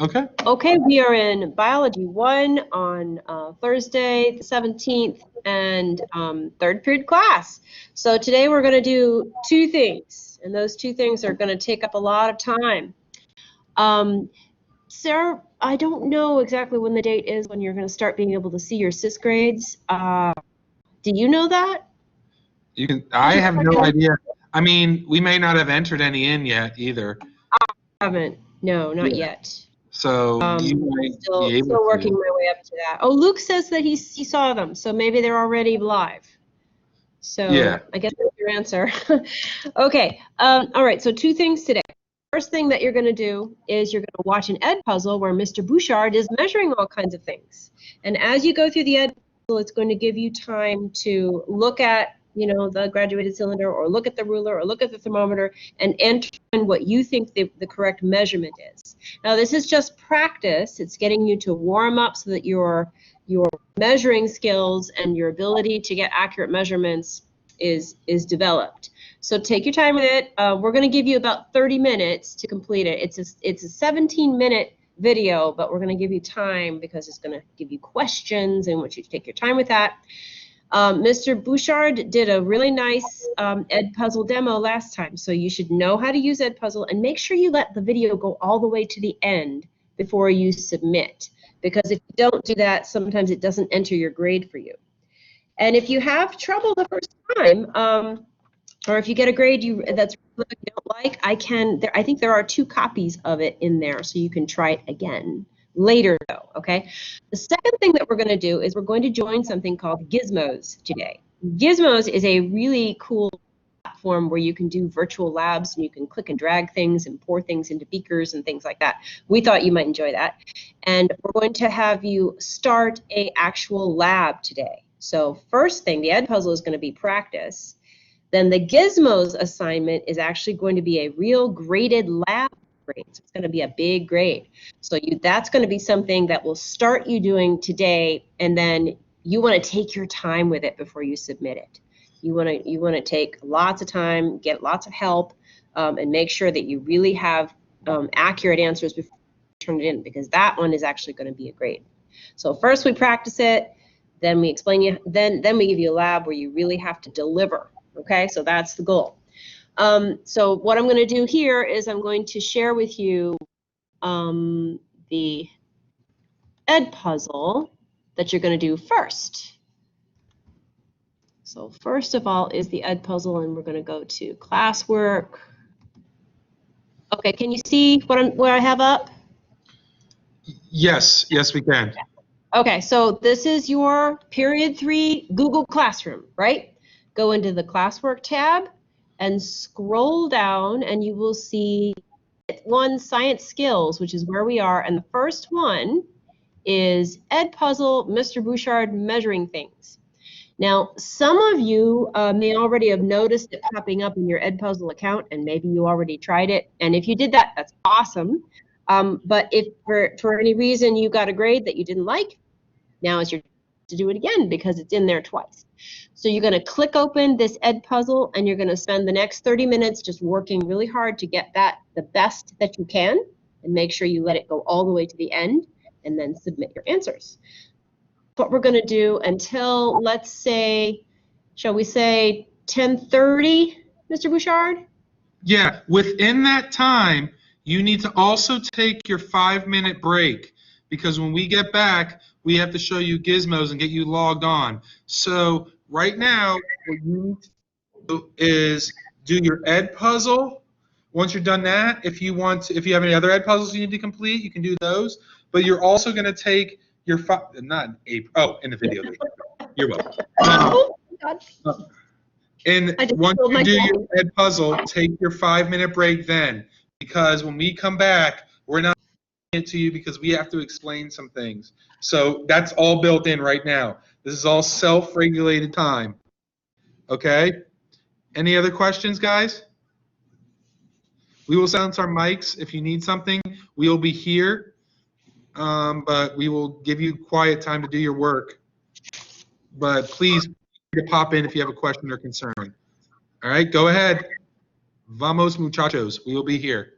Okay. Okay, we are in Biology 1 on Thursday, the 17th, and third period class. So today we're going to do two things, and those two things are going to take up a lot of time. Sarah, I don't know exactly when the date is when you're going to start being able to see your cis grades. Do you know that? I have no idea. I mean, we may not have entered any in yet either. I haven't. No, not yet. So you might be able Still working to. my way up to that. Oh, Luke says that he saw them, so maybe they're already live. So Yeah. I guess that's your answer. Okay. All right. So two things today. First thing that you're going to do is you're going to watch an ed puzzle where Mr. Bouchard is measuring all kinds of things. And as you go through the ed puzzle, it's going to give you time to look at, the graduated cylinder, or look at the ruler, or look at the thermometer, and enter in what you think the correct measurement is. Now, this is just practice. It's getting you to warm up so that your measuring skills and your ability to get accurate measurements is developed. So take your time with it. We're going to give you about 30 minutes to complete it. It's a 17-minute video, but we're going to give you time because it's going to give you questions and want you to take your time with that. Mr. Bouchard did a really nice ed puzzle demo last time, so you should know how to use ed puzzle, and make sure you let the video go all the way to the end before you submit, because if you don't do that, sometimes it doesn't enter your grade for you. And if you have trouble the first time, or if you get a grade that's you don't like, I think there are 2 copies of it in there, so you can try it again later, though. Okay. The second thing that we're going to do is we're going to join something called Gizmos today. Gizmos is a really cool platform where you can do virtual labs, and you can click and drag things and pour things into beakers and things like that. We thought you might enjoy that, and we're going to have you start an actual lab today. So first thing, the ed puzzle is going to be practice. Then the Gizmos assignment is actually going to be a real graded lab grade. So it's going to be a big grade. So that's going to be something that will start you doing today, and then you want to take your time with it before you submit it. You want to take lots of time, get lots of help, and make sure that you really have accurate answers before you turn it in, because that one is actually going to be a grade. So first we practice it, then we explain you, then we give you a lab where you really have to deliver. Okay, so that's the goal. So what I'm going to do here is I'm going to share with you the ed puzzle that you're going to do first. So first of all is the ed puzzle, and we're going to go to classwork. Okay, can you see what I have up? Yes, we can. Okay, so this is your period 3 Google Classroom, right? Go into the classwork tab and scroll down, and you will see one science skills, which is where we are. And the first one is ed puzzle, Mr. Bouchard measuring things. Now, some of you may already have noticed it popping up in your ed puzzle account, and maybe you already tried it. And if you did that, that's awesome. But if for any reason you got a grade that you didn't like, now is your chance to do it again, because it's in there twice. So you're going to click open this ed puzzle, and you're going to spend the next 30 minutes just working really hard to get that the best that you can, and make sure you let it go all the way to the end, and then submit your answers. What we're going to do until, let's say, shall we say 10:30, Mr. Bouchard? Yeah, within that time, you need to also take your 5-minute break, because when we get back, we have to show you Gizmos and get you logged on. So right now, what you need to do is do your ed puzzle. Once you're done that, if you have any other ed puzzles you need to complete, you can do those. But you're also going to take your in the video. You're welcome. And once you do your ed puzzle, take your 5-minute break then, because when we come back, we're not it to you because we have to explain some things. So that's all built in right now. This is all self-regulated time. Okay? Any other questions, guys? We will silence our mics. If you need something, we will be here, but we will give you quiet time to do your work. But please pop in if you have a question or concern. All right, go ahead. Vamos, muchachos. We will be here.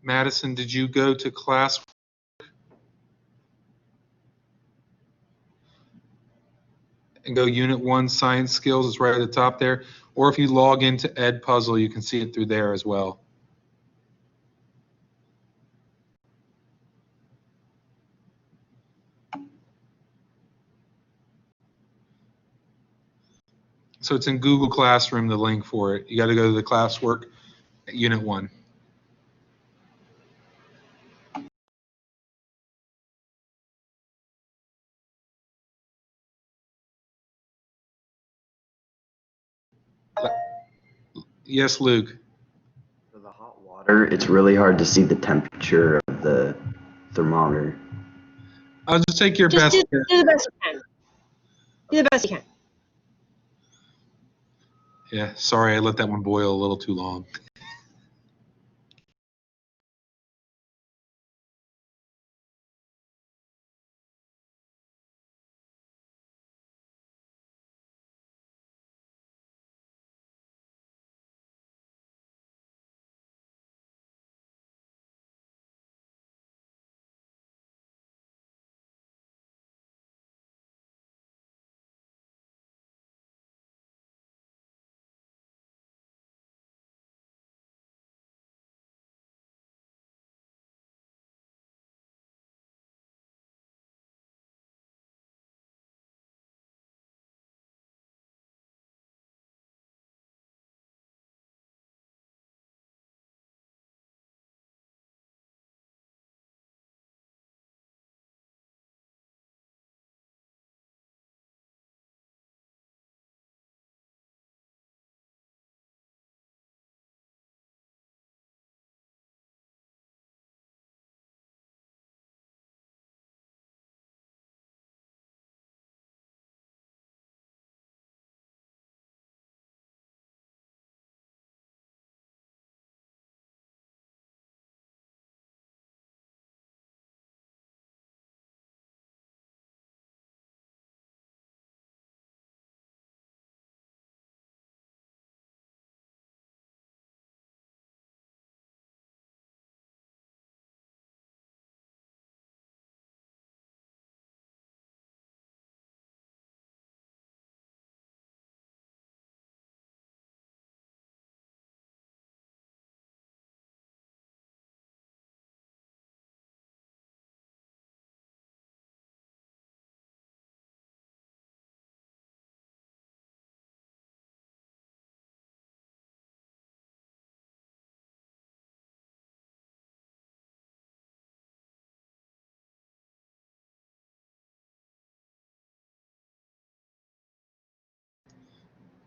Madison, did you go to class? And go Unit 1 Science Skills, it's right at the top there. Or if you log into Edpuzzle, you can see it through there as well. So it's in Google Classroom, the link for it. You got to go to the classwork at Unit 1. Yes, Luke. For the hot water, it's really hard to see the temperature of the thermometer. I'll just take your Just best. do the best you can. Do the best you can. Yeah, sorry, I let that one boil a little too long.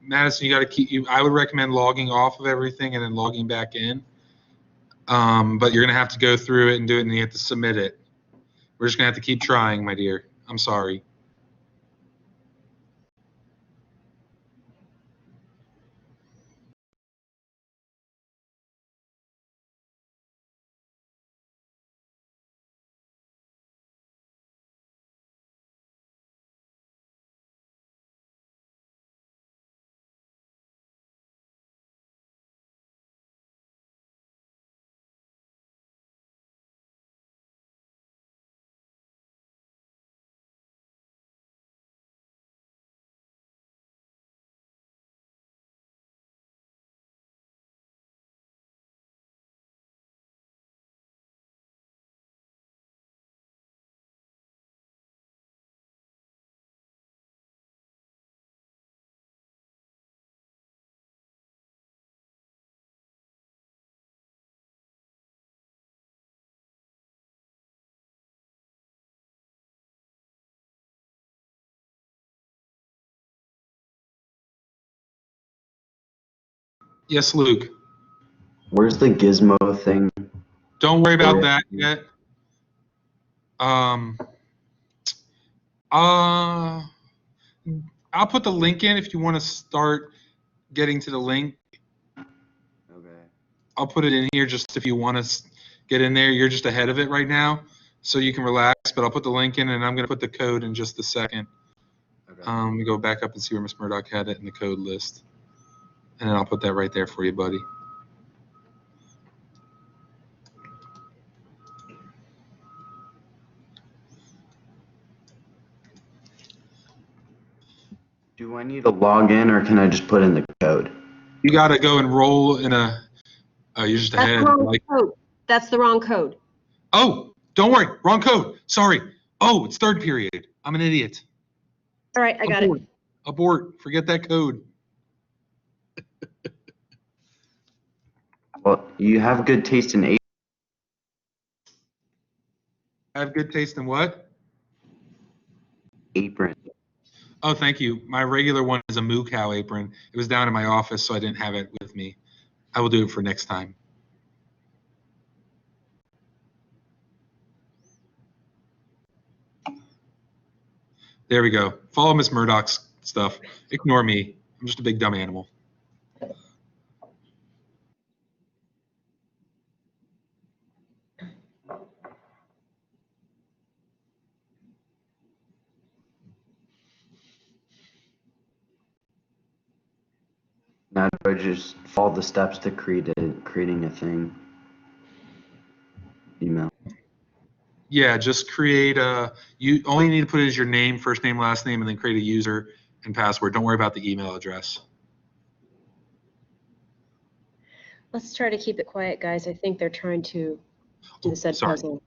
Madison, you got to keep you. I would recommend logging off of everything and then logging back in. But you're gonna have to go through it and do it, and you have to submit it. We're just gonna have to keep trying, my dear. I'm sorry. Yes, Luke. Where's the gizmo thing? Don't worry about that yet. I'll put the link in if you want to start getting to the link. Okay. I'll put it in here just if you want to get in there. You're just ahead of it right now, so you can relax. But I'll put the link in, and I'm going to put the code in just a second. Okay. Let me go back up and see where Miss Murdock had it in the code list, and then I'll put that right there for you, buddy. Do I need to log in or can I just put in the code? You got to go enroll in a. Oh, you're just That's ahead. the wrong Like, code. That's the wrong code. oh, don't worry, wrong code. Sorry. Oh, it's third period. I'm an idiot. All right, I got it. Abort. Forget that code. Well, you have good taste in I have good taste in what? apron. Oh, thank you. My regular one is a moo cow apron. It was down in my office, so I didn't have it with me. I will do it for next time. There we go. Follow Miss Murdock's stuff. Ignore me. I'm just a big dumb animal. Now do I just follow the steps to creating a thing? Email. Yeah, just create a. You only need to put is your name, first name, last name, and then create a user and password. Don't worry about the email address. Let's try to keep it quiet, guys. I think they're trying to do this ed Sorry. puzzle.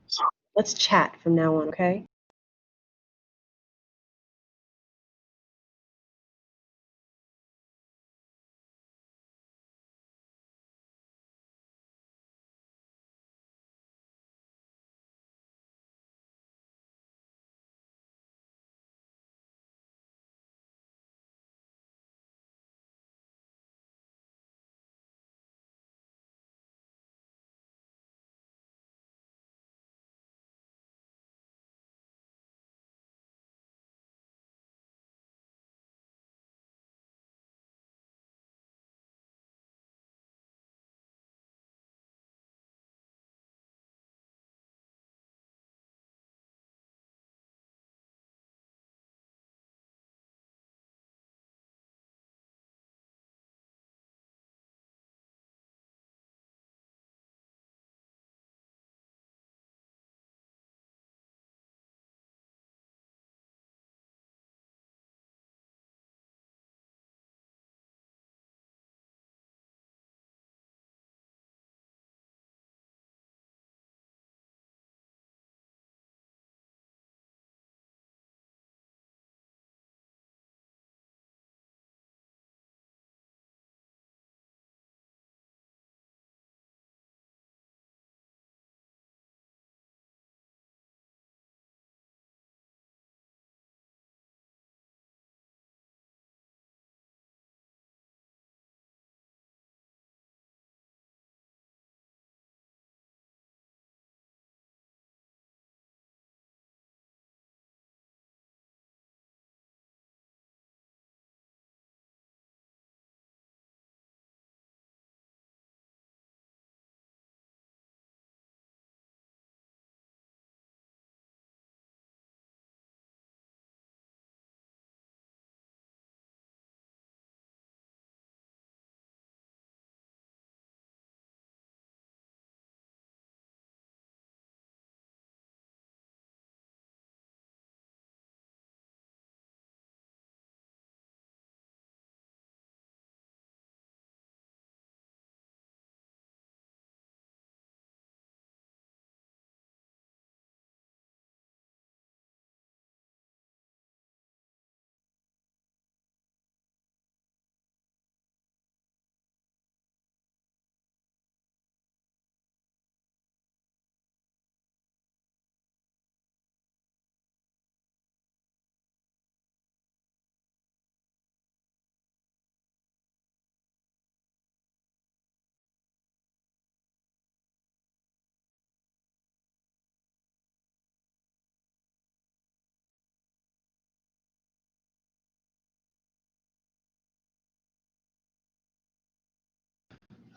Let's chat from now on, okay?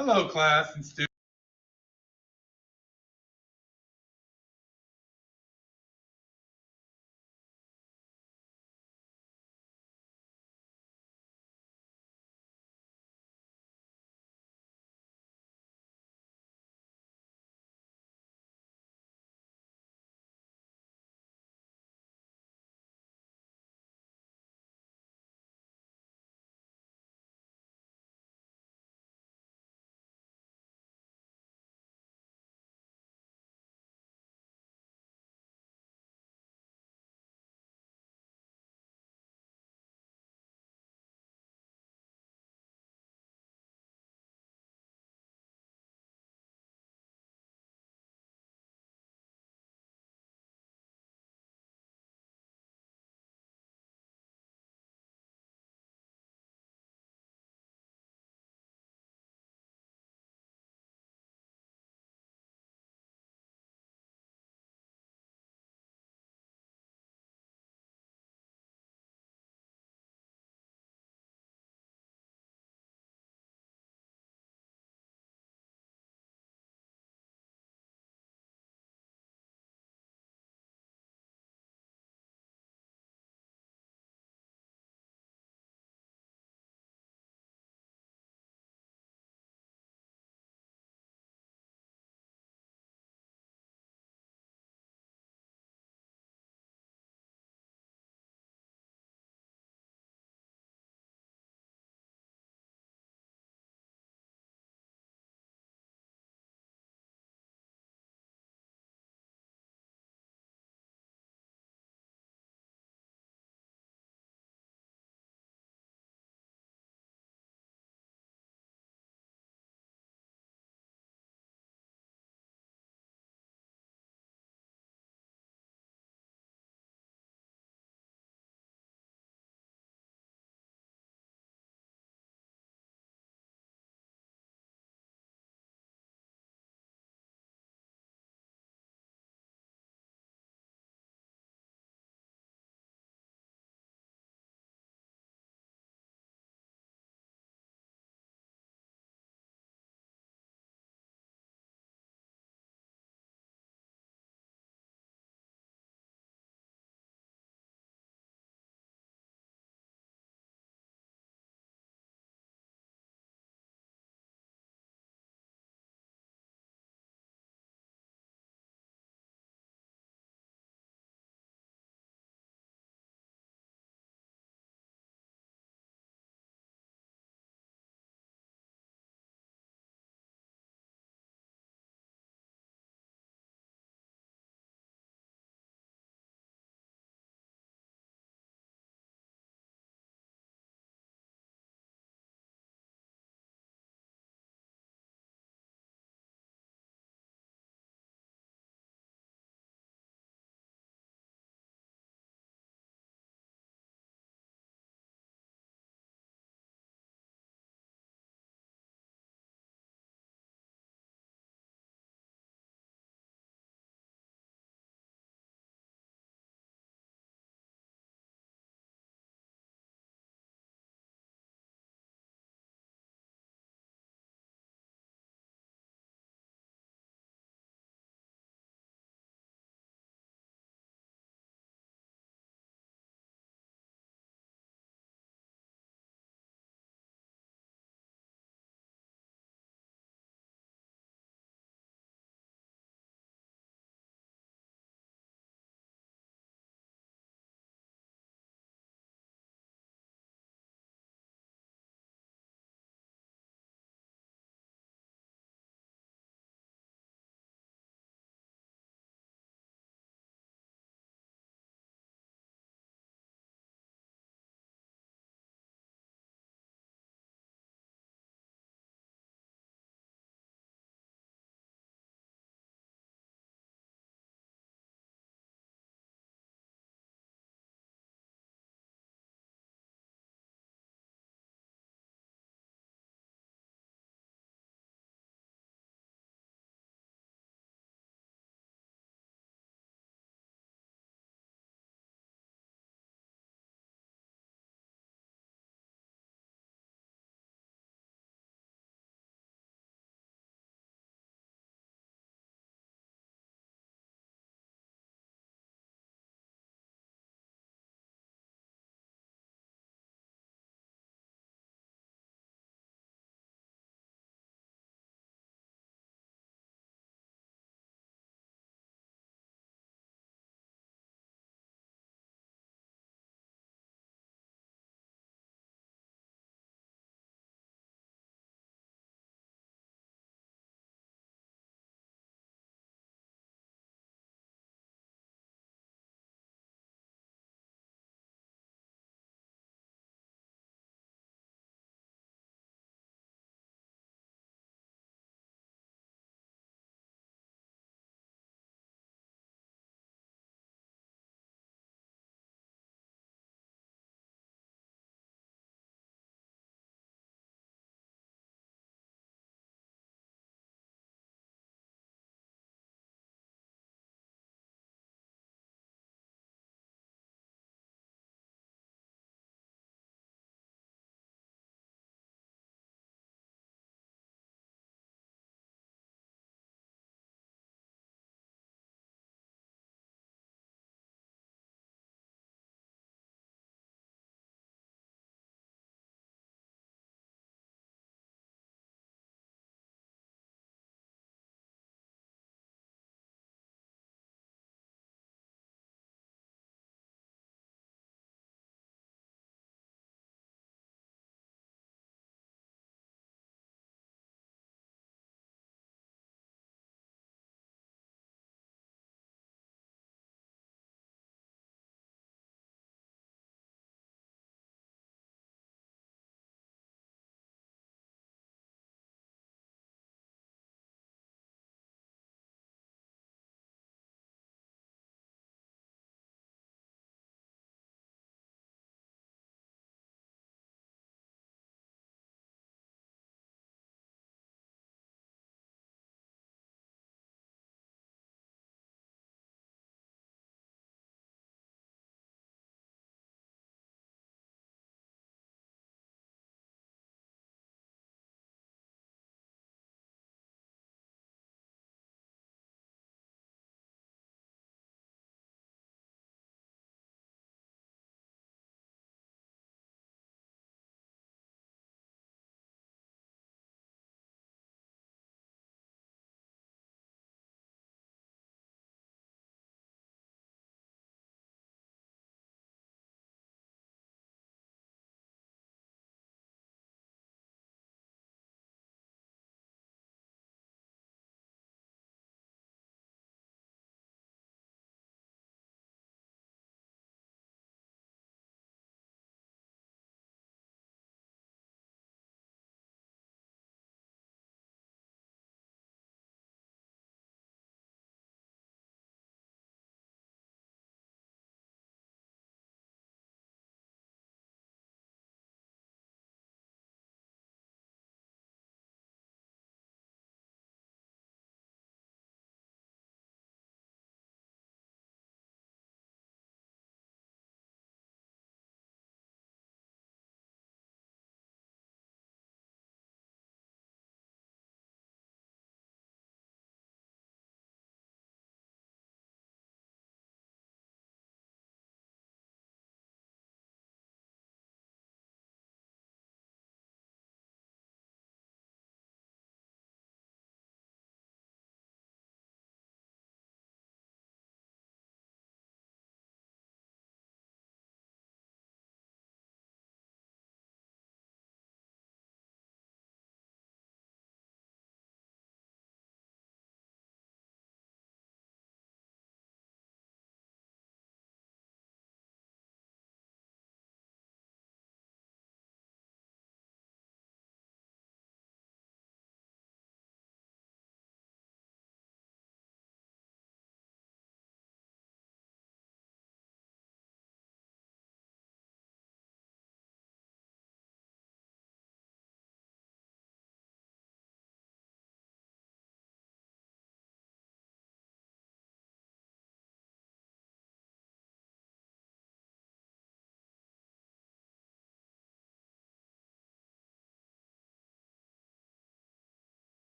Hello, class and students.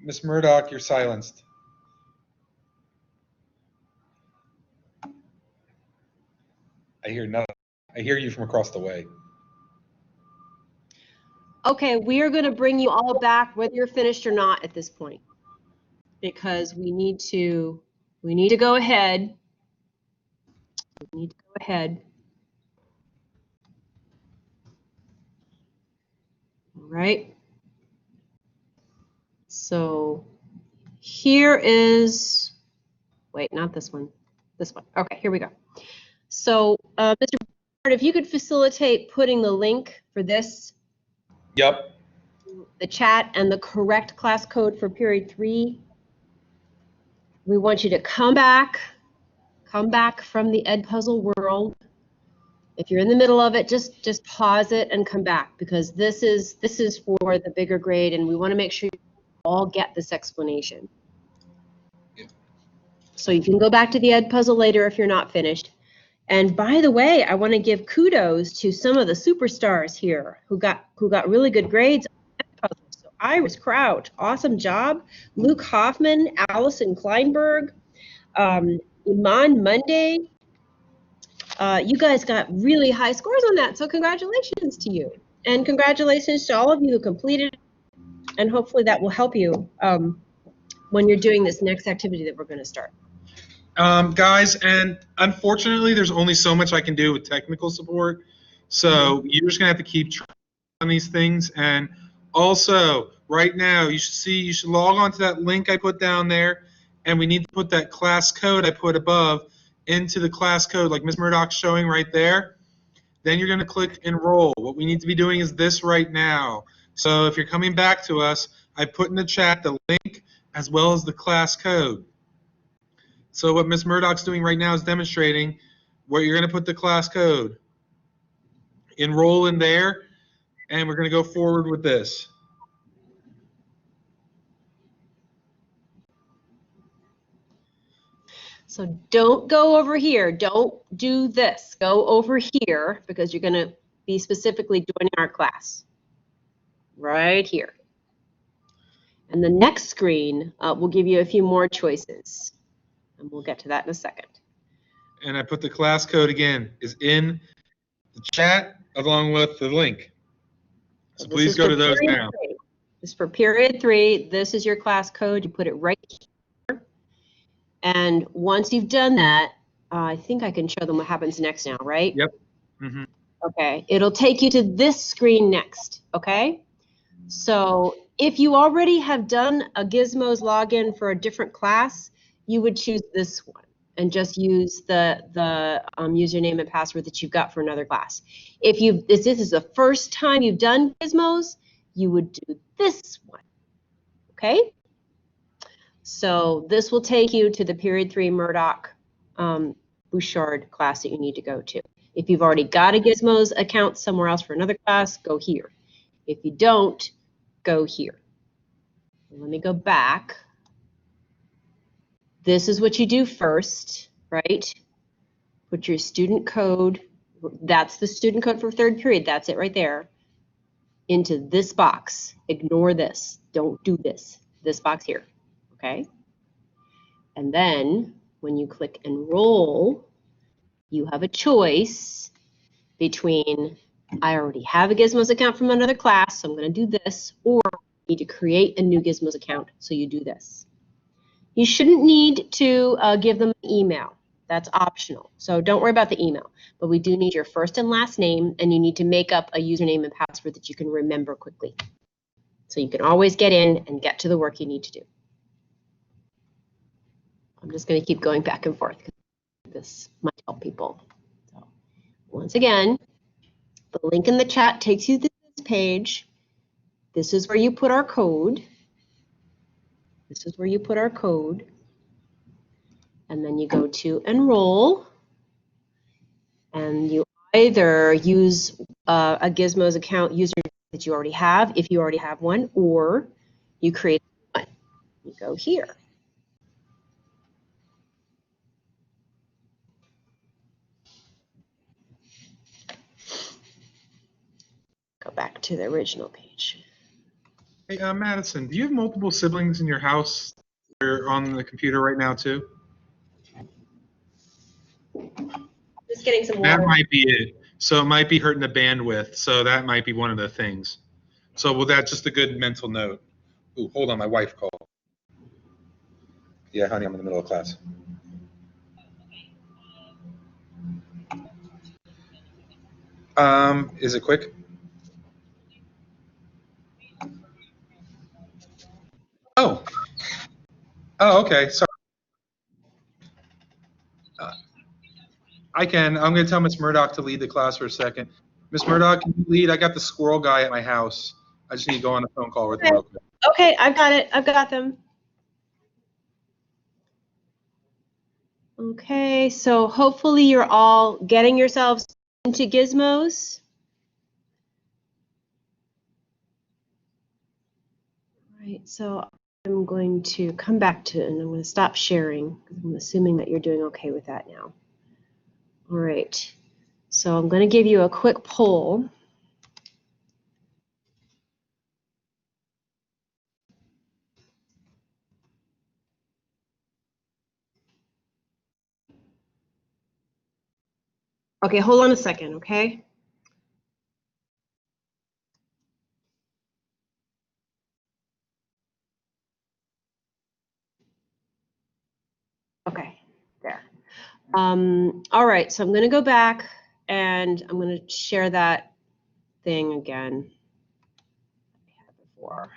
Miss Murdock, you're silenced. I hear nothing. I hear you from across the way. Okay, we are going to bring you all back, whether you're finished or not at this point, because we need to go ahead. We need to go ahead. All right. So here is, wait, not this one. This one. Okay, here we go. So, Mr. Bernard, if you could facilitate putting the link for this, Yep. the chat, and the correct class code for period 3. We want you to come back from the Edpuzzle world. If you're in the middle of it, just pause it and come back, because this is for the bigger grade, and we want to make sure you all get this explanation. Yeah. So you can go back to the Edpuzzle later if you're not finished. And by the way, I want to give kudos to some of the superstars here who got really good grades on Edpuzzle. So Iris Crouch, awesome job. Luke Hoffman, Allison Kleinberg, Iman Monday. You guys got really high scores on that, so congratulations to you. And congratulations to all of you who completed it, and hopefully that will help you when you're doing this next activity that we're going to start. Guys, and unfortunately, there's only so much I can do with technical support, so you're just going to have to keep trying on these things. And also, right now, you should log on to that link I put down there, and we need to put that class code I put above into the class code, like Ms. Murdock's showing right there. Then you're going to click enroll. What we need to be doing is this right now. So if you're coming back to us, I put in the chat the link as well as the class code. So what Ms. Murdock's doing right now is demonstrating where you're going to put the class code. Enroll in there, and we're going to go forward with this. So don't go over here. Don't do this. Go over here, because you're going to be specifically joining our class. Right here. And the next screen will give you a few more choices. And we'll get to that in a second. And I put the class code again, is in the chat along with the link. So please go to those now. This is for period 3. This is your class code. You put it right here. And once you've done that, I think I can show them what happens next now, right? Yep. Mm-hmm. Okay. It'll take you to this screen next, okay? So if you already have done a Gizmos login for a different class, you would choose this one and just use the username and password that you've got for another class. If this is the first time you've done Gizmos, you would do this one, okay? So this will take you to the period 3 Murdock Bouchard class that you need to go to. If you've already got a Gizmos account somewhere else for another class, go here. If you don't, go here. Let me go back. This is what you do first, right? Put your student code, that's the student code for 3rd period, that's it right there, into this box. Ignore this, don't do this box here, okay? And then when you click enroll, you have a choice between I already have a Gizmos account from another class, so I'm going to do this, or you need to create a new Gizmos account, so you do this. You shouldn't need to give them an email. That's optional. So don't worry about the email. But we do need your first and last name, and you need to make up a username and password that you can remember quickly. So you can always get in and get to the work you need to do. I'm just going to keep going back and forth because this might help people. So once again, the link in the chat takes you to this page. This is where you put our code. This is where you put our code. And then you go to enroll. And you either use a Gizmos account username that you already have, if you already have one, or you create one. You go here. Go back to the original page. Hey, Madison, do you have multiple siblings in your house that are on the computer right now too? Just getting some That water. might be it. So it might be hurting the bandwidth. So that might be one of the things. So well, that's just a good mental note. Ooh, hold on, my wife called. Yeah, honey, I'm in the middle of class. Is it quick? Oh. Oh, okay. Sorry. Uh, I can. I'm going to tell Miss Murdock to lead the class for a second. Miss Murdock, can you lead? I got the squirrel guy at my house. I just need to go on a phone call with him Okay. real quick. Okay, I've got it. I've got them. Okay, so hopefully you're all getting yourselves into Gizmos. Right, so I'm going to come back to, and I'm going to stop sharing because I'm assuming that you're doing okay with that now. All right, so I'm going to give you a quick poll. Okay, hold on a second, okay? Okay, there. All right, so I'm going to go back and I'm going to share that thing again. Before.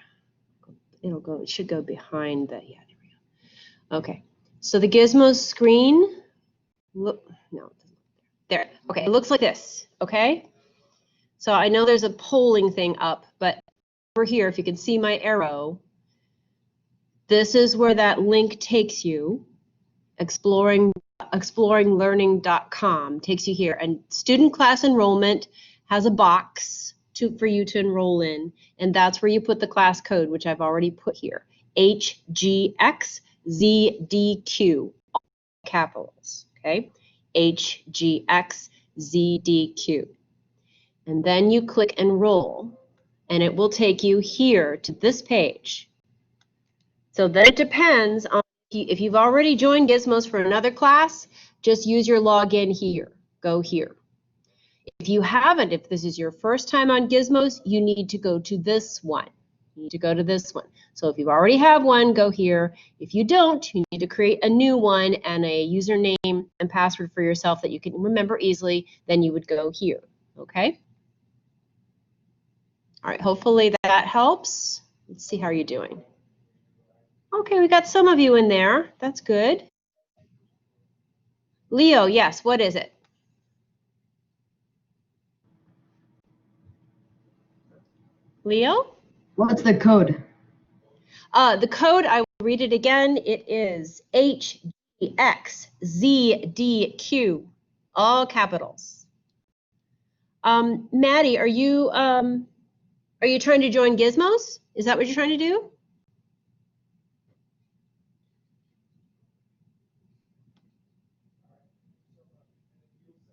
It should go behind the, yeah, there we go. Okay, so the Gizmos screen, look, no, there, okay, it looks like this, okay? So I know there's a polling thing up, but over here, if you can see my arrow, this is where that link takes you, exploringlearning.com takes you here, and student class enrollment has a box for you to enroll in, and that's where you put the class code, which I've already put here, HGXZDQ, all capitals, okay? HGXZDQ. And then you click enroll, and it will take you here to this page. So then it depends on if you've already joined Gizmos for another class, just use your login here. Go here. If you haven't, if this is your first time on Gizmos, you need to go to this one. You need to go to this one. So if you already have one, go here. If you don't, you need to create a new one and a username and password for yourself that you can remember easily. Then you would go here. Okay? All right, hopefully that helps. Let's see how you're doing. Okay, we got some of you in there. That's good. Leo, yes, what is it? Leo? What's the code? The code, I will read it again. It is HGXZDQ, all capitals. Maddie, are you trying to join Gizmos? Is that what you're trying to do?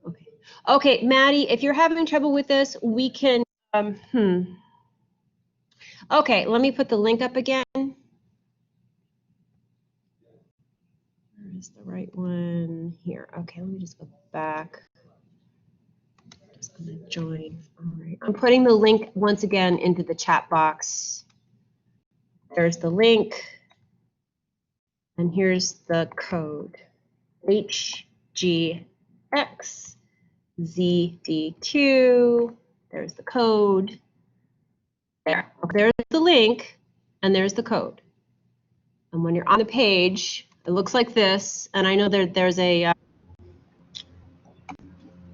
Okay. Okay, Maddie, if you're having trouble with this, we can, Okay, let me put the link up again. Where's the right one? Here. Okay, let me just go back. Just gonna join. All right. I'm putting the link once again into the chat box. There's the link. And here's the code. HGXZDQ. There's the code. There. There's the link, and there's the code. And when you're on the page, it looks like this. And I know there's a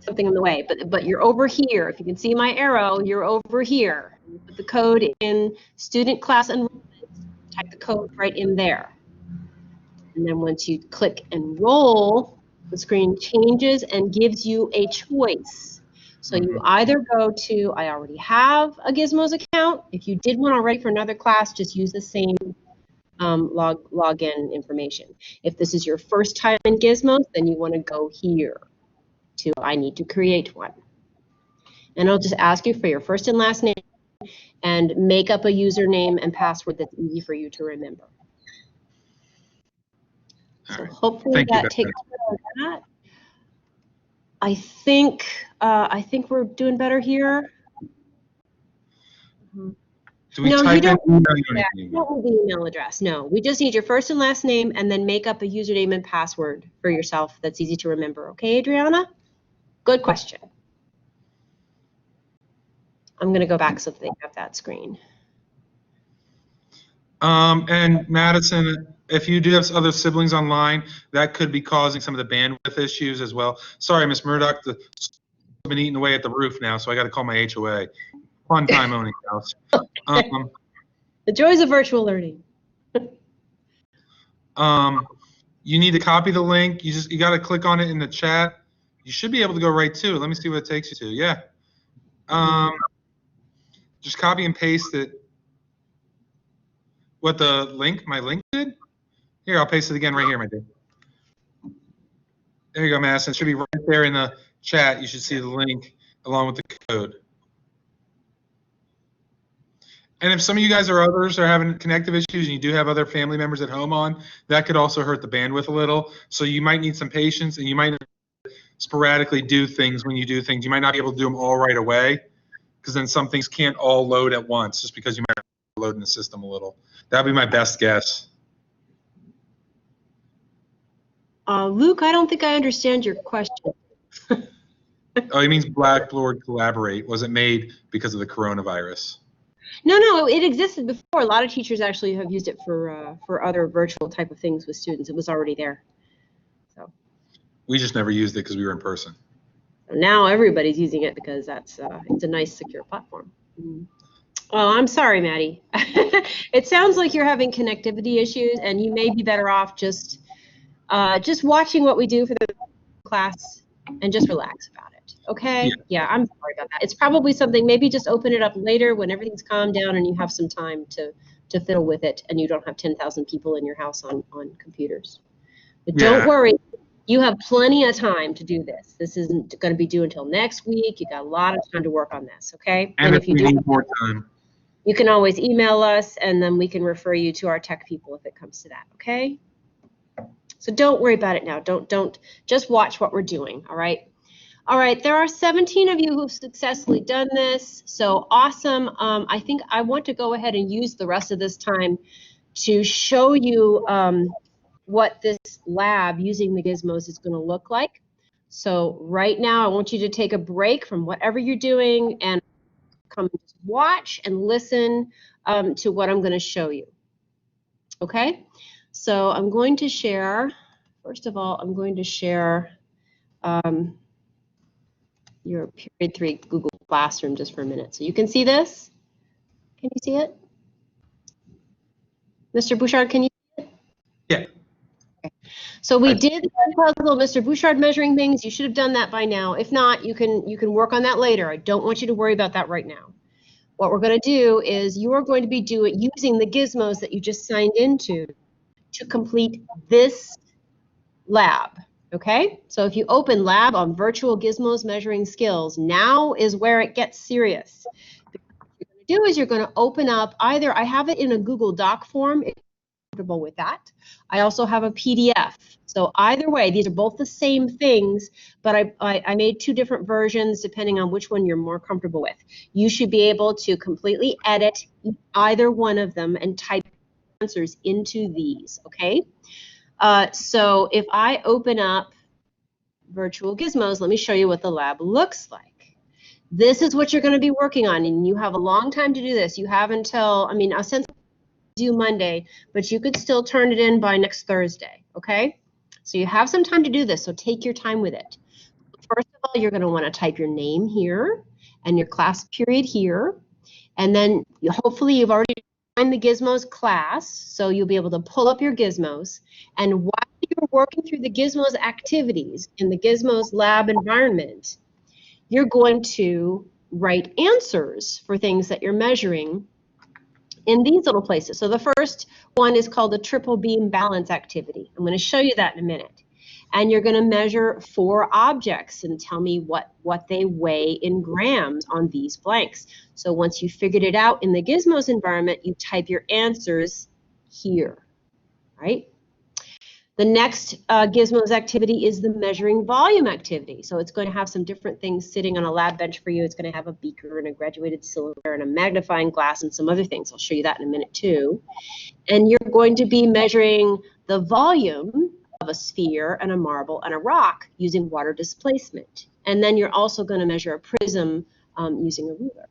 something in the way, but you're over here. If you can see my arrow, you're over here. You put the code in student class enrollment. Type the code right in there. And then once you click enroll, the screen changes and gives you a choice. So you either go to, I already have a Gizmos account. If you did one already for another class, just use the same login information. If this is your first time in Gizmos, then you want to go here to I need to create one. And I'll just ask you for your first and last name and make up a username and password that's easy for you to remember. All So right. hopefully Thank you, that takes care of that. I think we're doing better here. Do we No, type you don't in email? you don't need the email address. No, we just need your first and last name and then make up a username and password for yourself that's easy to remember. Okay, Adriana? Good question. I'm going to go back so that they have that screen. And Madison, if you do have other siblings online, that could be causing some of the bandwidth issues as well. Sorry, Miss Murdock, the been eating away at the roof now, so I got to call my HOA. Fun time owning a house. The joys of virtual learning. You need to copy the link. You got to click on it in the chat. You should be able to go right to it. Let me see what it takes you to. Yeah. Just copy and paste it. What the link? My link did? Here, I'll paste it again right here, my dude. There you go, Madison. It should be right there in the chat. You should see the link along with the code. And if some of you guys or others are having connective issues and you do have other family members at home on, that could also hurt the bandwidth a little. So you might need some patience, and you might sporadically do things when you do things. You might not be able to do them all right away, because then some things can't all load at once just because you might be loading the system a little. That would be my best guess. Luke, I don't think I understand your question. Oh, he means Blackboard Collaborate. Was it made because of the coronavirus? No, it existed before. A lot of teachers actually have used it for other virtual type of things with students. It was already there. So We just never used it because we were in person. now everybody's using it because it's a nice, secure platform. Oh, I'm sorry, Maddie. It sounds like you're having connectivity issues, and you may be better off just watching what we do for the class and just relax about it. Okay? Yeah, I'm sorry about that. It's probably something, maybe just open it up later when everything's calmed down and you have some time to fiddle with it and you don't have 10,000 people in your house on computers. But don't worry, you have plenty of time to do this. This isn't going to be due until next week. You got a lot of time to work on this, okay? And if you need more time, you can always email us and then we can refer you to our tech people if it comes to that, okay? So don't worry about it now. Don't just watch what we're doing, all right? All right, there are 17 of you who've successfully done this, so awesome. I think I want to go ahead and use the rest of this time to show you what this lab using the Gizmos is going to look like. So right now, I want you to take a break from whatever you're doing and come watch and listen to what I'm going to show you. Okay? So I'm going to share, first of all, I'm going to share your Period 3 Google Classroom just for a minute. So you can see this? Can you see it? Mr. Bouchard, can you see it? yeah. Okay. So we did the puzzle, Mr. Bouchard measuring things. You should have done that by now. If not, you can work on that later. I don't want you to worry about that right now. What we're going to do is you are going to be using the Gizmos that you just signed into to complete this lab. Okay, so if you open lab on virtual Gizmos measuring skills, now is where it gets serious. What you're going to do is you're going to open up either, I have it in a Google Doc form, if you're comfortable with that. I also have a PDF. So either way, these are both the same things, but I made two different versions depending on which one you're more comfortable with. You should be able to completely edit either one of them and type answers into these, okay? So if I open up Virtual Gizmos, let me show you what the lab looks like. This is what you're going to be working on, and you have a long time to do this. You have until, I mean, I'll send due Monday, but you could still turn it in by next Thursday, okay? So you have some time to do this, so take your time with it. First of all, you're going to want to type your name here and your class period here, and then hopefully you've already joined the Gizmos class, so you'll be able to pull up your Gizmos, and while you're working through the Gizmos activities in the Gizmos lab environment, you're going to write answers for things that you're measuring in these little places. So the first one is called a triple beam balance activity. I'm going to show you that in a minute. and you're going to measure 4 objects and tell me what they weigh in grams on these blanks. So once you figured it out in the Gizmos environment, you type your answers here, right? The next Gizmos activity is the measuring volume activity. So it's going to have some different things sitting on a lab bench for you. It's going to have a beaker and a graduated cylinder and a magnifying glass and some other things. I'll show you that in a minute too. And you're going to be measuring the volume of a sphere and a marble and a rock using water displacement. And then you're also going to measure a prism using a ruler.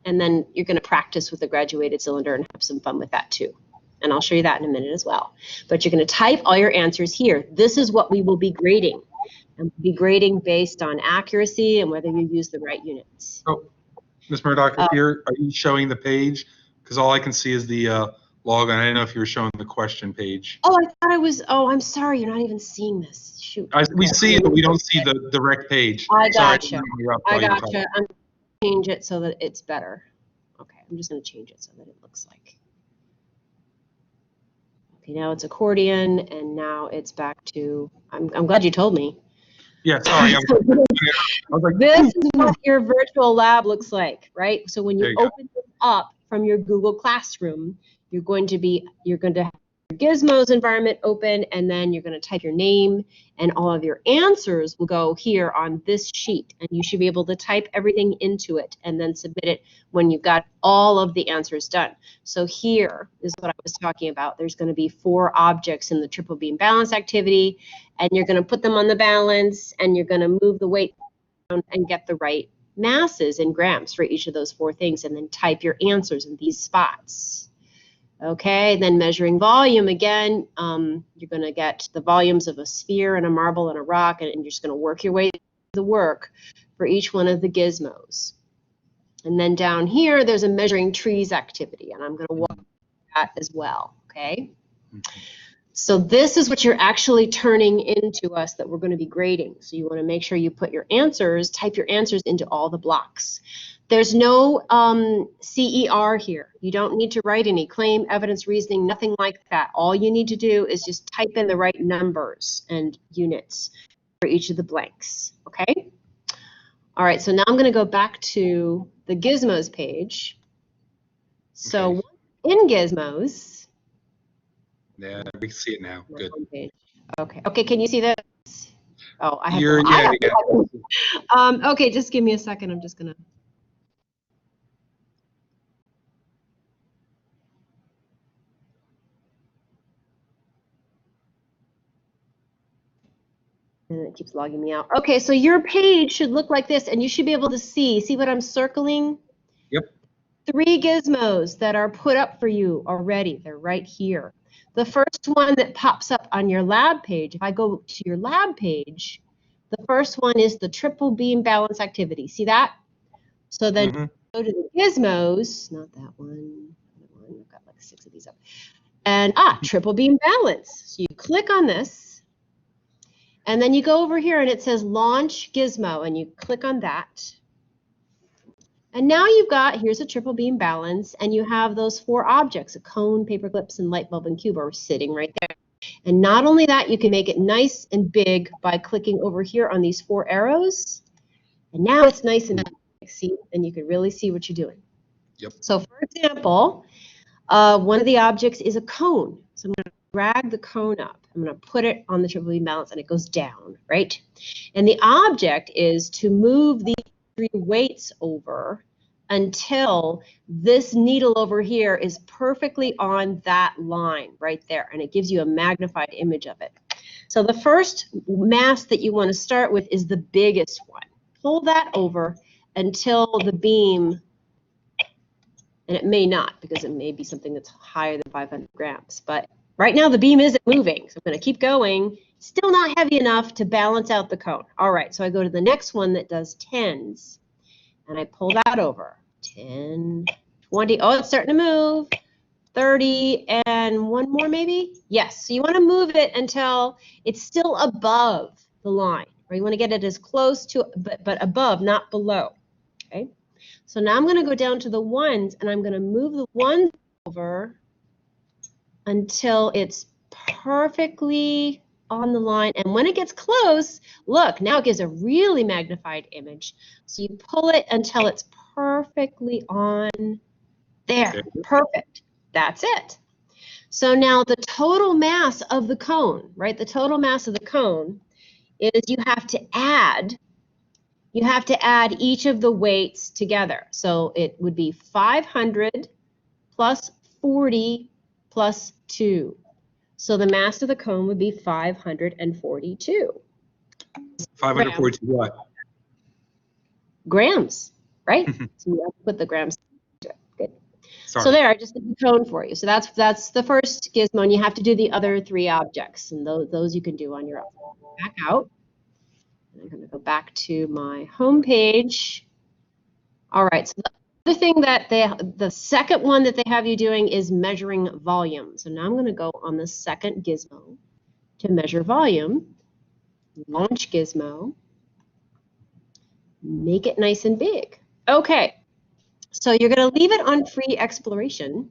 And then you're going to practice with a graduated cylinder and have some fun with that too. And I'll show you that in a minute as well. But you're going to type all your answers here. This is what we will be grading. And we'll be grading based on accuracy and whether you use the right units. Oh, Ms. Murdock, are you showing the page? Because all I can see is the log, and I didn't know if you were showing the question page. Oh, I thought I was. Oh, I'm sorry. You're not even seeing this. Shoot. We see it, but we don't see the direct page. I gotcha. Sorry, I gotcha. I'm going to change it so that it's better. Okay, I'm just going to change it so that it looks like. Okay, now it's accordion, and now it's back to. I'm glad you told me. Yeah, sorry. I was like, this is what your virtual lab looks like, right? So when you open it up from your Google Classroom, you're going to have your Gizmos environment open, and then you're going to type your name, and all of your answers will go here on this sheet, and you should be able to type everything into it and then submit it when you've got all of the answers done. So here is what I was talking about. There's going to be 4 objects in the triple beam balance activity, and you're going to put them on the balance, and you're going to move the weight down and get the right masses in grams for each of those 4 things, and then type your answers in these spots. Okay, then measuring volume again, you're going to get the volumes of a sphere and a marble and a rock, and you're just going to work your way through the work for each one of the Gizmos. And then down here, there's a measuring trees activity, and I'm going to walk through that as well, okay? So this is what you're actually turning into us that we're going to be grading. So you want to make sure you put your answers, type your answers into all the blocks. There's no CER here. You don't need to write any claim, evidence, reasoning, nothing like that. All you need to do is just type in the right numbers and units for each of the blanks, okay? All right, so now I'm going to go back to the Gizmos page. So in Gizmos. Yeah, we can see it now. Good. Okay. Okay, can you see this? Oh, I have. Okay, just give me a second. I'm just going to. And it keeps logging me out. Okay, so your page should look like this, and you should be able to see what I'm circling? Yep. 3 Gizmos that are put up for you already. They're right here. The first one that pops up on your lab page, if I go to your lab page, the first one is the triple beam balance activity. See that? So then go to the Gizmos, not that one. I've got like 6 of these up. And triple beam balance. So you click on this. And then you go over here and it says launch Gizmo, and you click on that. And now you've got, here's a triple beam balance, and you have those 4 objects, a cone, paper clips, and light bulb and cube are sitting right there. And not only that, you can make it nice and big by clicking over here on these 4 arrows. And now it's nice and big, see, and you can really see what you're doing. Yep. So for example, one of the objects is a cone. So I'm going to drag the cone up. I'm going to put it on the triple beam balance, and it goes down, right? And the object is to move these 3 weights over until this needle over here is perfectly on that line right there, and it gives you a magnified image of it. So the first mass that you want to start with is the biggest one. Pull that over until the beam, and it may not, because it may be something that's higher than 500 grams, but right now the beam isn't moving, so I'm going to keep going. Still not heavy enough to balance out the cone. All right, so I go to the next one that does 10s, and I pull that over. 10, 20, oh, it's starting to move. 30, and one more maybe? Yes, so you want to move it until it's still above the line, or you want to get it as close to, but above, not below, okay? So now I'm going to go down to the 1s, and I'm going to move the 1s over until it's perfectly on the line. And when it gets close, look, now it gives a really magnified image. So you pull it until it's perfectly on there. Perfect. That's it. So now the total mass of the cone, right? The total mass of the cone is you have to add each of the weights together. So it would be 500 plus 40 plus 2. So the mass of the cone would be 542. 542 what? Grams, right? So you have to put the grams to it. Good. Sorry. So there, I just did the cone for you. So that's the first gizmo, and you have to do the other 3 objects, and those you can do on your own. Back out. And I'm going to go back to my home page. All right. So the other thing that the second one that they have you doing is measuring volume. So now I'm going to go on the second gizmo to measure volume. Launch gizmo. Make it nice and big. Okay. So you're going to leave it on free exploration,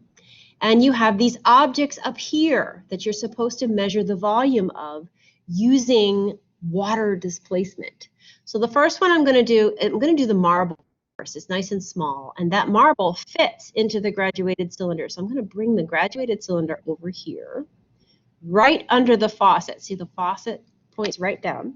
and you have these objects up here that you're supposed to measure the volume of using water displacement. So the first one I'm going to do the marble first. It's nice and small, and that marble fits into the graduated cylinder. So I'm going to bring the graduated cylinder over here, right under the faucet. See, the faucet points right down.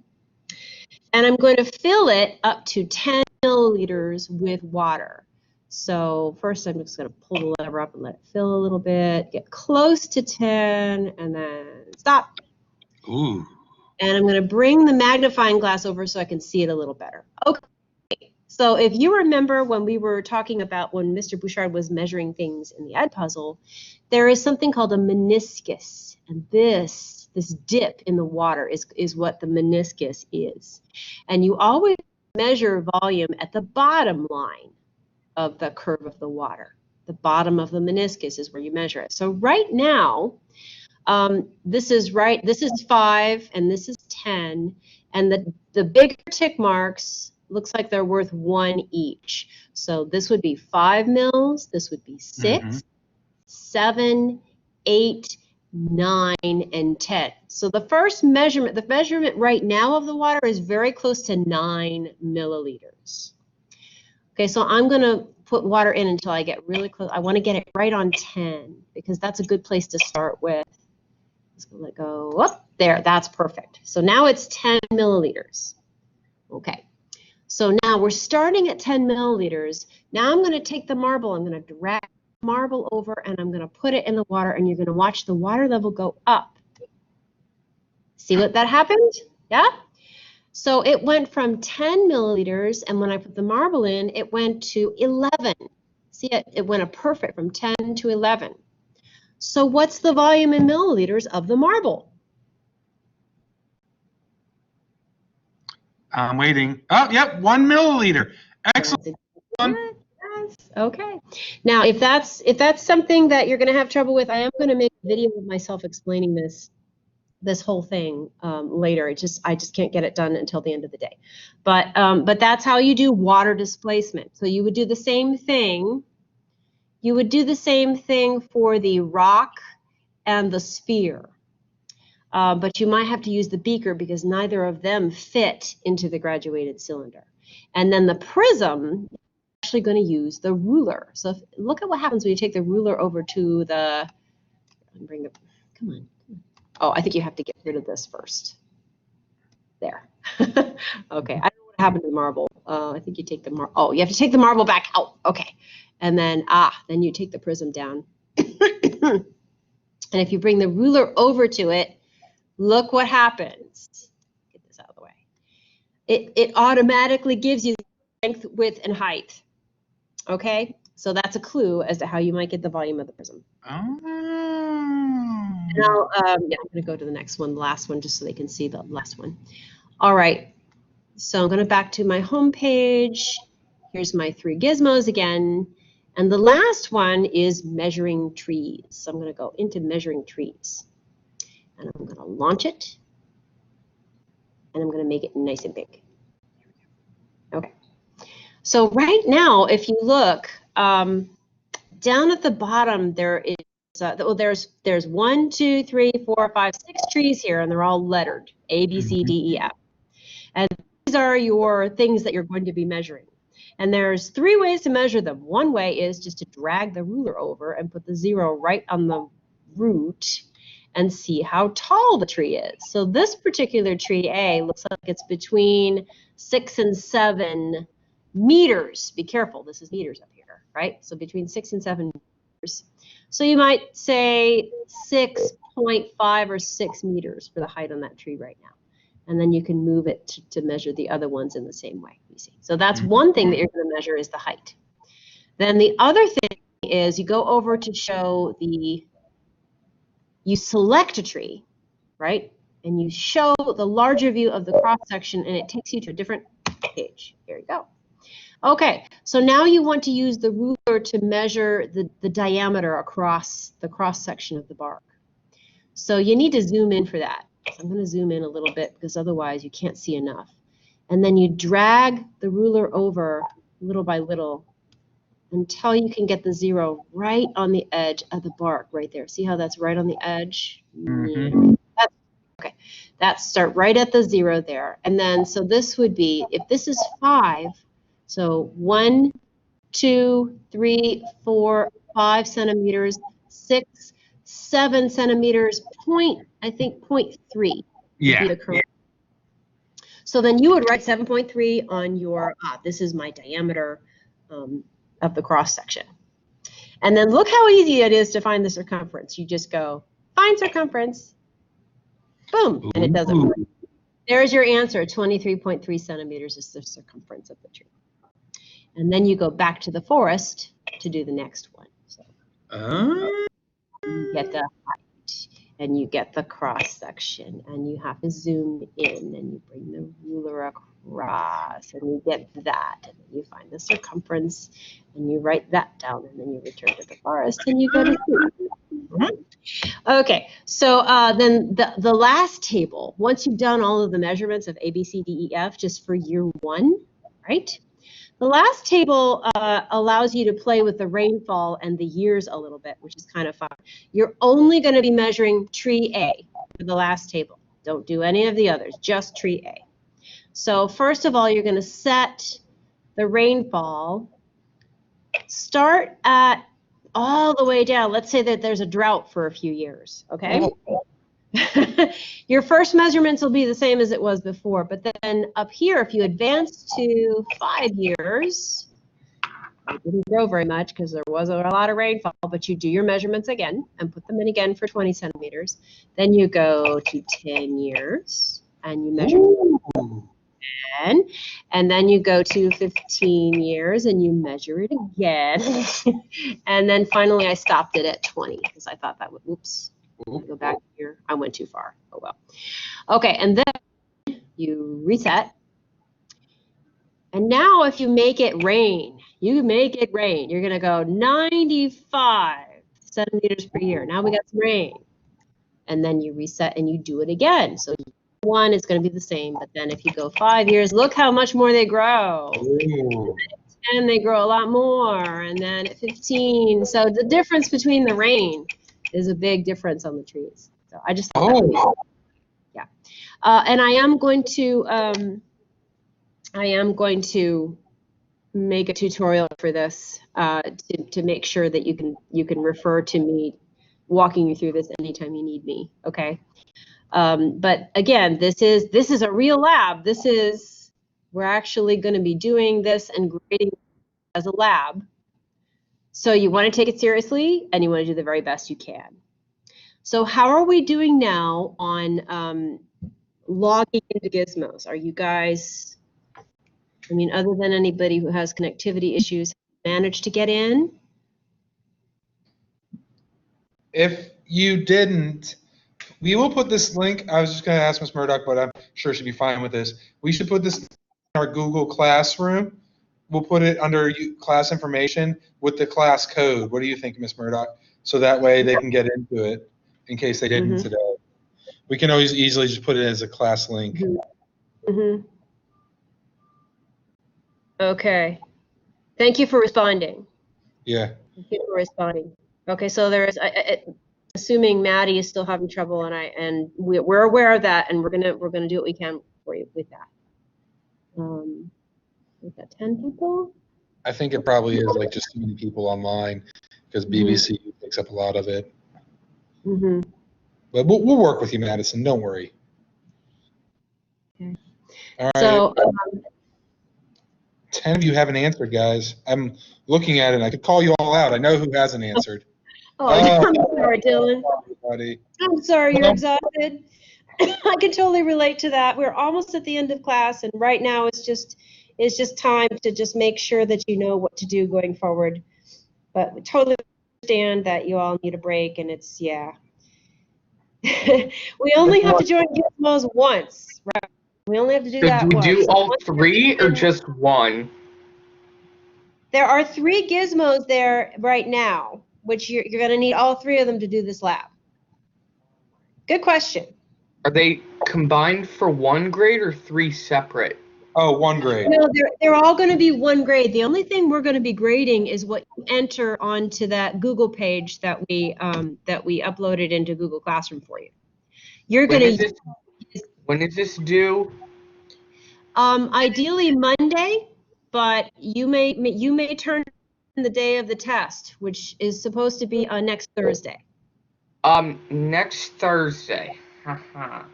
And I'm going to fill it up to 10 milliliters with water. So first I'm just going to pull the lever up and let it fill a little bit, get close to 10, and then stop. Ooh. And I'm going to bring the magnifying glass over so I can see it a little better. Okay, so if you remember when we were talking about when Mr. Bouchard was measuring things in the Edpuzzle, there is something called a meniscus, and this dip in the water is what the meniscus is. And you always measure volume at the bottom line of the curve of the water. The bottom of the meniscus is where you measure it. So right now, this is 5 and this is 10, and the bigger tick marks looks like they're worth 1 each. So this would be 5 mils, this would be 6, 7, 8, 9, and 10. So the first measurement, the measurement right now of the water is very close to 9 milliliters. Okay, so I'm going to put water in until I get really close. I want to get it right on 10 because that's a good place to start with. Just going to let go up there. That's perfect. So now it's 10 milliliters. Okay, so now we're starting at 10 milliliters. Now I'm going to take the marble. I'm going to drag the marble over and I'm going to put it in the water, and you're going to watch the water level go up. See what that happened? Yeah? So it went from 10 milliliters, and when I put the marble in, it went to 11. See, it went a perfect from 10 to 11. So what's the volume in milliliters of the marble? I'm waiting. Oh, yep, 1 milliliter. Excellent. Yes. Okay. Now, if that's something that you're going to have trouble with, I am going to make a video of myself explaining this whole thing later. I just can't get it done until the end of the day. But that's how you do water displacement. So you would do the same thing. You would do the same thing for the rock and the sphere. But you might have to use the beaker because neither of them fit into the graduated cylinder. And then the prism, you're actually going to use the ruler. So look at what happens when you take the ruler over to the, come on. Oh, I think you have to get rid of this first. There. Okay, I don't know what happened to the marble. I think you take the marble. Oh, you have to take the marble back out. Okay. And then, then you take the prism down. And if you bring the ruler over to it, look what happens. Get this out of the way. It automatically gives you length, width, and height. Okay? So that's a clue as to how you might get the volume of the prism. Oh. Now, I'm going to go to the next one, the last one, just so they can see the last one. All right. So I'm going to back to my home page. Here's my 3 gizmos again. And the last one is measuring trees. So I'm going to go into measuring trees. And I'm going to launch it. And I'm going to make it nice and big. Okay. So right now, if you look, down at the bottom, there is well, there's 1, 2, 3, 4, 5, 6 trees here, and they're all lettered A, B, C, D, E, F. And these are your things that you're going to be measuring. And there's 3 ways to measure them. One way is just to drag the ruler over and put the 0 right on the root and see how tall the tree is. So this particular tree, A, looks like it's between 6 and 7 meters. Be careful, this is meters up here, right? So between 6 and 7 meters. So you might say 6.5 or 6 meters for the height on that tree right now. And then you can move it to measure the other ones in the same way, you see. So that's one thing that you're going to measure is the height. Then the other thing is you go over to show you select a tree, right? And you show the larger view of the cross-section, and it takes you to a different page. Here you go. Okay, so now you want to use the ruler to measure the diameter across the cross-section of the bark. So you need to zoom in for that. So I'm going to zoom in a little bit because otherwise you can't see enough. And then you drag the ruler over little by little until you can get the 0 right on the edge of the bark right there. See how that's right on the edge? Mm-hmm. Okay, that's start right at the 0 there. And then, so this would be, if this is 5, so 1, 2, 3, 4, 5 centimeters, 6, 7 centimeters, I think 0.3 Yeah. would be the correct. So then you would write 7.3 on your, this is my diameter of the cross section. And then look how easy it is to find the circumference. You just go, find circumference, boom, and it does it. There's your answer, 23.3 centimeters is the circumference of the tree. And then you go back to the forest to do the next one. So you get the height, and you get the cross section, and you have to zoom in, and you bring the ruler across, and you get that, and then you find the circumference, and you write that down, and then you return to the forest, and you go to sleep. Okay, so then the last table, once you've done all of the measurements of A, B, C, D, E, F, just for year 1, right? The last table allows you to play with the rainfall and the years a little bit, which is kind of fun. You're only going to be measuring tree A for the last table. Don't do any of the others, just tree A. So first of all, you're going to set the rainfall. Start at all the way down. Let's say that there's a drought for a few years, okay? Your first measurements will be the same as it was before, but then up here, if you advance to 5 years, it didn't grow very much because there wasn't a lot of rainfall, but you do your measurements again and put them in again for 20 centimeters. Then you go to 10 years and you measure again, and then you go to 15 years and you measure it again. And then finally I stopped it at 20 because I thought that would, oops. Go back here. I went too far. Oh well. Okay, and then you reset. And now if you make it rain, you're going to go 95 centimeters per year. Now we got some rain. And then you reset and you do it again. So 1 is going to be the same, but then if you go 5 years, look how much more they grow. And they grow a lot more. And then at 15. So the difference between the rain is a big difference on the trees. So I just thought that would be cool. Yeah. And I am going to make a tutorial for this to make sure that you can refer to me walking you through this anytime you need me. Okay. But again, this is a real lab. We're actually going to be doing this and grading as a lab. So you want to take it seriously and you want to do the very best you can. So how are we doing now on logging into Gizmos? Are you guys, I mean, other than anybody who has connectivity issues, managed to get in? If you didn't, we will put this link. I was just going to ask Ms. Murdock, but I'm sure she'll be fine with this. We should put this in our Google Classroom. We'll put it under class information with the class code. What do you think, Ms. Murdock? So that way they can get into it in case they didn't today. We can always easily just put it as a class link. Okay. Thank you for responding. Yeah. Thank you for responding. Okay, so there is, assuming Maddie is still having trouble, and we're aware of that, and we're gonna do what we can for you with that. We've got 10 people. I think it probably is like just too many people online because BBC takes up a lot of it. Mm-hmm. But we'll work with you, Madison. Don't worry. Okay. All right. So 10 of you haven't answered, guys. I'm looking at it, and I could call you all out. I know who hasn't answered. I'm sorry, Dylan. Everybody. I'm sorry, you're Well, exhausted. I can totally relate to that. We're almost at the end of class, and right now it's just time to just make sure that you know what to do going forward. But we totally understand that you all need a break, and it's, yeah. We only have to join Gizmos once, right? We only have to do that Should we once. do So all once you're 3 or in- just 1? There are 3 Gizmos there right now, which you're going to need all 3 of them to do this lab. Good question. Are they combined for 1 grade or 3 separate? Oh, 1 grade. No, they're all going to be 1 grade. The only thing we're going to be grading is what you enter onto that Google page that we uploaded into Google Classroom for you. You're When going is to this due? ideally Monday, but you may turn in the day of the test, which is supposed to be next Thursday. Next Thursday. Haha.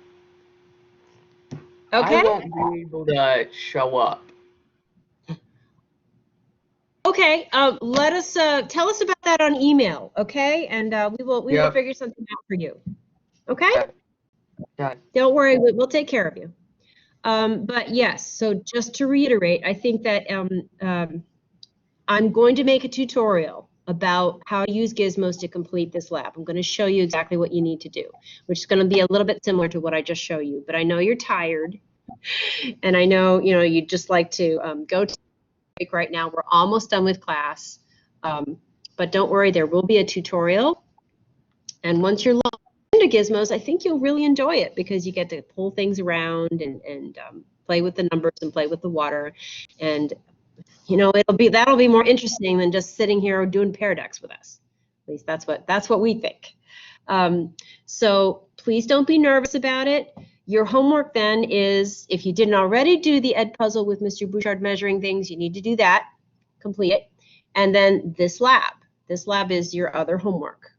Okay. I won't be able to show up. Okay. Let us tell us about that on email. Okay, and we will figure something out for you. Okay. Yeah. Don't worry, we'll take care of you. But yes, so just to reiterate, I think that I'm going to make a tutorial about how to use Gizmos to complete this lab. I'm going to show you exactly what you need to do, which is going to be a little bit similar to what I just showed you. But I know you're tired, and I know you'd just like to go to break right now. We're almost done with class, but don't worry, there will be a tutorial. And once you're logged into Gizmos, I think you'll really enjoy it because you get to pull things around and play with the numbers and play with the water, and that'll be more interesting than just sitting here doing pair decks with us. At least that's what we think. So please don't be nervous about it. Your homework then is, if you didn't already do the Ed puzzle with Mr. Bouchard measuring things, you need to do that, complete it, and then this lab. This lab is your other homework.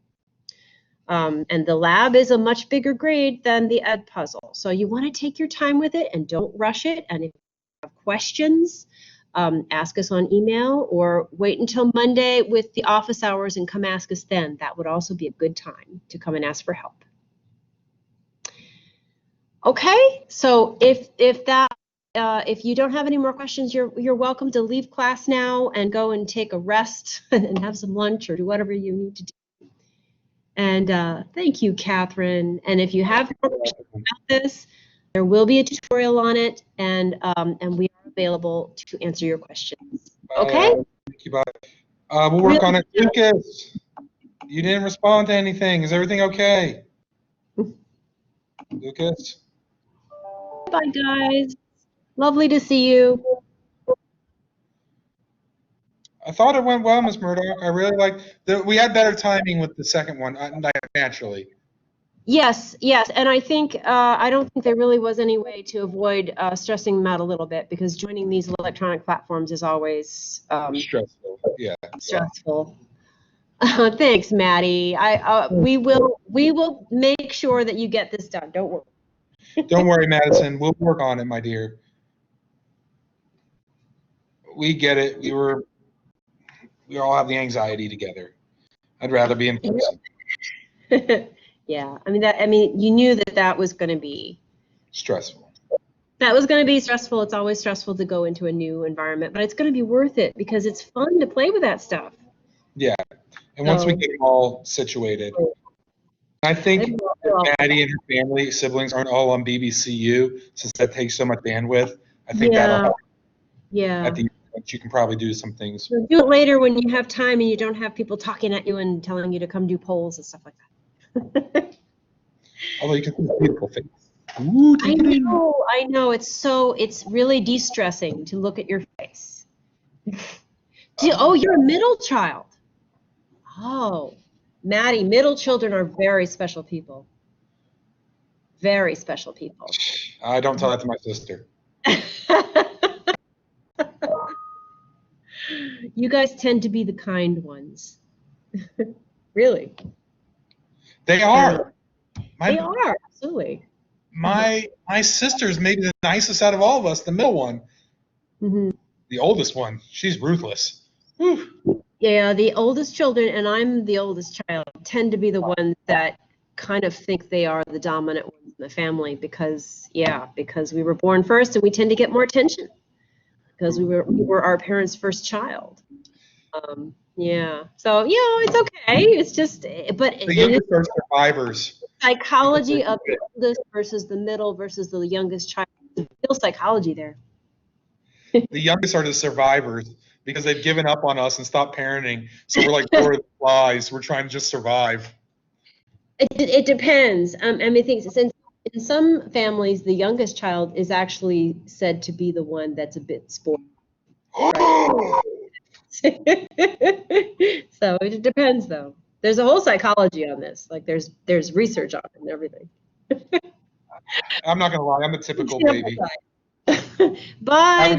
And the lab is a much bigger grade than the Ed puzzle. So you want to take your time with it and don't rush it. And if you have questions, ask us on email or wait until Monday with the office hours and come ask us then. That would also be a good time to come and ask for help. Okay, so if you don't have any more questions, you're welcome to leave class now and go and take a rest and have some lunch or do whatever you need to do. And thank you, Catherine. And if you have more questions about this, there will be a tutorial on it, and we are available to answer your questions. Okay? Thank you, bye. We'll work on it. Lucas, you didn't respond to anything. Is everything okay? Lucas? Bye, guys. Lovely to see you. I thought it went well, Ms. Murdock. I really we had better timing with the second one, naturally. Yes, and I think I don't think there really was any way to avoid stressing them out a little bit, because joining these electronic platforms is always Stressful, yeah. stressful. Thanks, Maddie. We will make sure that you get this done. Don't worry. Don't worry, Madison. We'll work on it, my dear. We get it. We all have the anxiety together. I'd rather be in person. Yeah, I mean, you knew that was going to be Stressful. That was going to be stressful. It's always stressful to go into a new environment, but it's going to be worth it because it's fun to play with that stuff. Yeah, and once we get them all situated, I think Maddie and her family, siblings aren't all on BBCU, since that takes so much bandwidth. I think that'll help. Yeah. At the end, you can probably do some things. So do it later when you have time and you don't have people talking at you and telling you to come do polls and stuff like that. Although you can see the beautiful face. Ooh, I know. It's really de-stressing to look at your face. Oh, you're a middle child. Oh, Maddie, middle children are very special people. Very special people. I don't tell that to my sister. You guys tend to be the kind ones. Really. They are. They are, absolutely. My sister's maybe the nicest out of all of us, the middle one. Mm-hmm. The oldest one, she's ruthless. Whew. Yeah, the oldest children, and I'm the oldest child, tend to be the ones that kind of think they are the dominant ones in the family because we were born first and we tend to get more attention because we were our parents' first child. Yeah, so it's okay. It's just, but The youngest are survivors. Psychology of the oldest versus the middle versus the youngest child. There's real psychology there. The youngest are the survivors because they've given up on us and stopped parenting. So we're like Lord of the Flies. We're trying to just survive. It depends. I mean, things in some families, the youngest child is actually said to be the one that's a bit spoiled. Right? So it depends, though. There's a whole psychology on this. Like there's research on it and everything. I'm not gonna lie, I'm a typical baby. Bye,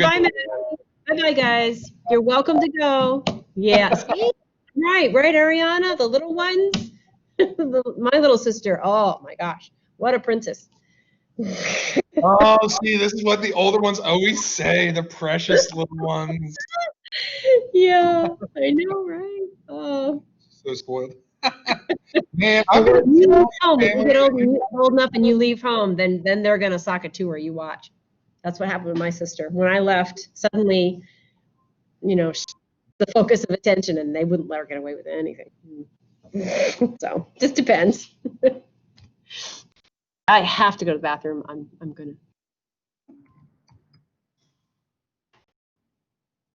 bye, guys. You're welcome to go. Yeah, see? Right, Ariana, the little ones. My little sister. Oh my gosh, what a princess. Oh, see, this is what the older ones always say, the precious little ones. Yeah, I know, right? Oh. So spoiled. Man, When you leave home, if you get old enough and you leave home, then they're gonna sock it to her. You watch. That's what happened with my sister. When I left, suddenly, the focus of attention, and they wouldn't let her get away with anything. So just depends. I have to go to the bathroom. I'm gonna